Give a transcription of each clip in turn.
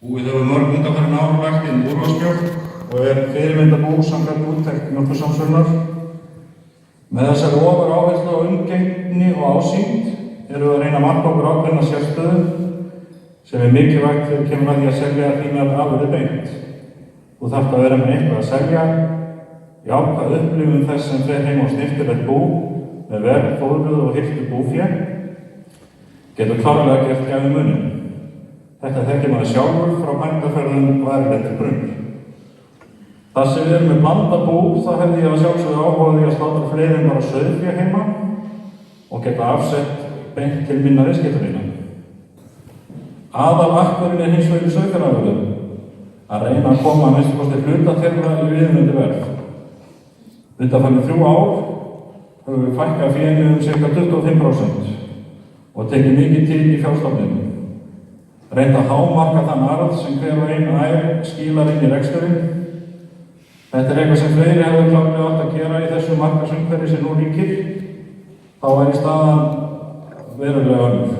Búið hefur mörg undanfarin ár lagt inn úrvalsmjólk og fyrirmyndarbú samkvæmt úttekt Mjólkursamstöðunnar. Með þessari ofuráherslu á umgengni og ásýnd erum við að reyna að marka okkur ákveðna sérstöðu sem mikilvægt þegar kemur að því að selja þínar afurðir beint. Þú þarft að vera með eitthvað að selja, jákvæð upplifun þess sem fer heim á snyrtilegt bú með vel fóðruð og hirtu búfé getur klárlega gert gæfu muninn. Þetta þekkir maður sjálfur frá bændaferðum og erlendri grunn. Þar sem við erum með blandað bú þá hefði ég að sjálfsögðu áhuga því að slátra fleiri en bara sauðfé heima og geta afsett beint til minna viðskiptavina. Aðalakkurinn hins vegar í sauðfjárafurðum að reyna að koma að minnsta kosti hluta þeirra í viðunandi verð. Undanfarin 3 ár höfum við fækkað fénu ca. 25% og tekið mikið til í fjárstofninu. Reynt að hámarka þann arð sem hver og ein ær skilar inn í reksturinn. Þetta er eitthvað sem fleiri hefur klárlega átt að gera í þessu markaðsumhverfi sem nú ríkir. Þá væri staðan verulega önnur.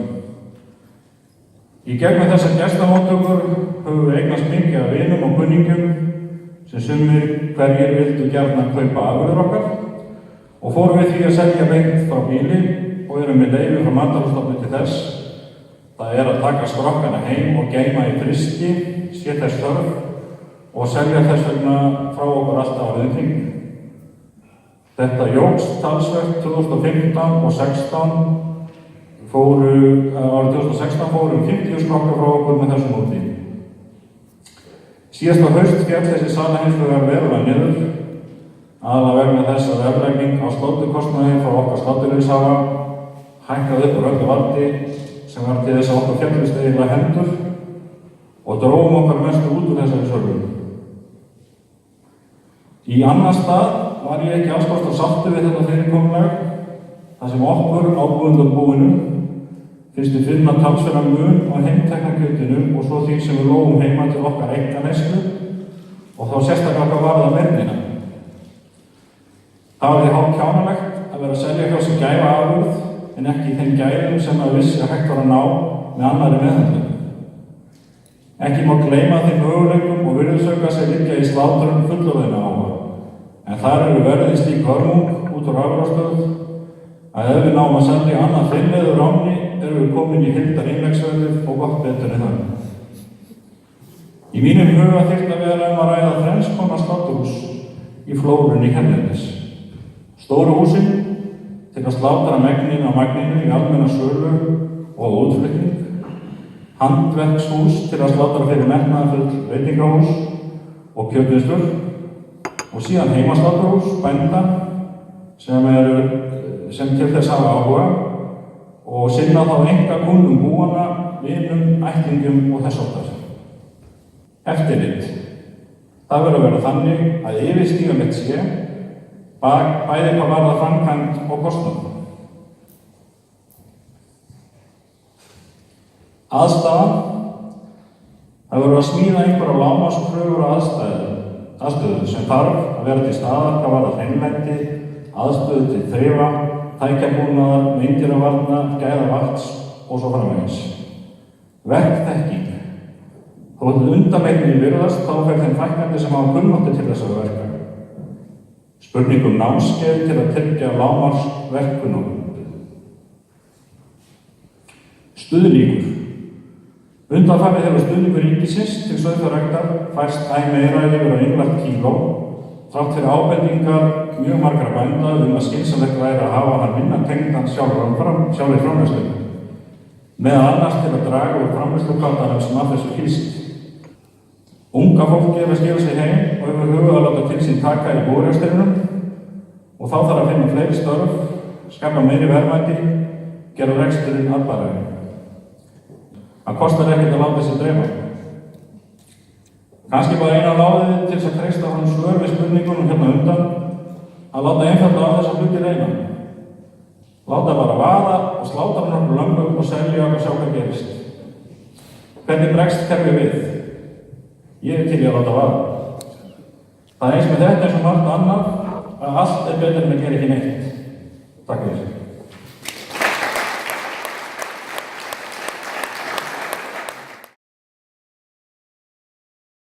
Í gegnum þessar gestamóttökur höfum við eignast mikið af vinum og kunningjum sem sumir hverjir vildu gjarnan kaupa afurðir okkar og fórum við því að selja beint frá bíli og erum með leyfi frá Matvælastofnun til þess. Það er að taka skrokkana heim og geyma í frysti, sé þess þörf og selja þess vegna frá okkur alltaf árið kring. Þetta jókst talsvert 2015 og 2016 árið 2016 fóru 50 skrokkar frá okkur með þessu móti. Síðasta haust féll þessi sala hins vegar verulega niður, aðallega vegna þess að verðlegging á sláturkostnaði frá okkar sláturleyfishafa hækkaði upp úr öllu valdi sem var til þess að okkur féllist eiginlega hendur og drógum okkar mestu út úr þessari sölu. Í annan stað var ég ekki alls kostar sáttur við þetta fyrirkomulag þar sem okkur ábúendum búinu finnst við finna talsverðan mun á heimtekna kjötinu og svo því sem við lógum heima til okkar einkaneyslu og þá sérstaklega hvað varðar verðina. Það var því hálf kjánalegt að vera að selja hjá sig gæfa afurð en ekki í þeim gæðum sem að vissi að hægt var að ná með annarri meðhöndlun. Ekki má gleyma þeim möguleikum og virðisauka sem liggja í slátrun fullorðinna áhuga, en þar eru verðið slík hörmung út úr afurðastöð að ef við náum að selja annað hreinleiður ráni erum við komin í heildar innleggsverðið og gott betur en það. Í mínum huga þyrfti að vera að ræða þrenns konar sláturhús í flórunni hérlendis. Stóru húsin til að slátra megnin á magninu í almenna sölu og útflutning, handverkshús til að slátra fyrir metnaðarfull veitingahús og kjötvinnslur og síðan heimasláturhús bænda sem til þess hafa áhuga og sinna þá einkakúnnum búanna, vinum, ættingjum og þess háttar. Eftirlit. Það verður að vera þannig að yfirstíganlegt sé bæði hvað varðar framkvæmd og kostnað. Aðstaðan. Það verður að smíða einhverja lágmarkskröfur og aðstöðu sem þarf að vera til staðar hvað varðar hreinlæti, aðstöðu til þrifa, tækjabúnaðar, meindýravarna, gæðavakts og svo framvegis. Verkþekking. Þótt undanleikni virðast þá fer þeim fækkandi sem hafa kunnáttu til þessara verka. Spurningum námskeið til að tryggja lágmarksverkunum. Stuðningur. Undanfarið hefur stuðningur ríkisins til sauðfjárræktar færst æ meira yfir á innlagt kíló, þrátt fyrir ábendingar mjög margra bænda að skynsamlegt væri að hafa hann minna tengdan sjálfri framleiðslunni, meðal annars til að draga úr framleiðslukostnaðinum sem af þessu hlýst. Unga fólki er að skila sig heim og hefur hugað að láta til sín taka í búrekstrinum og þá þarf að finna fleiri störf, skapa meiri verðmæti, gera reksturinn arðbærari. Það kostar ekkert að láta sig dreyma. Kannski bara eina ráðið til þess að treysta honum svör við spurningunum hérna undan að láta einfaldlega á þessa hluti reyna. Láta bara vaða og slátra nokkur lömbum og selja og sjá hvað gerist. Hvernig bregst kerfið við? Ég er til í að láta vaða. Það er eins með þetta eins og margt annað að allt er betur en að gera ekki neitt. Takk fyrir.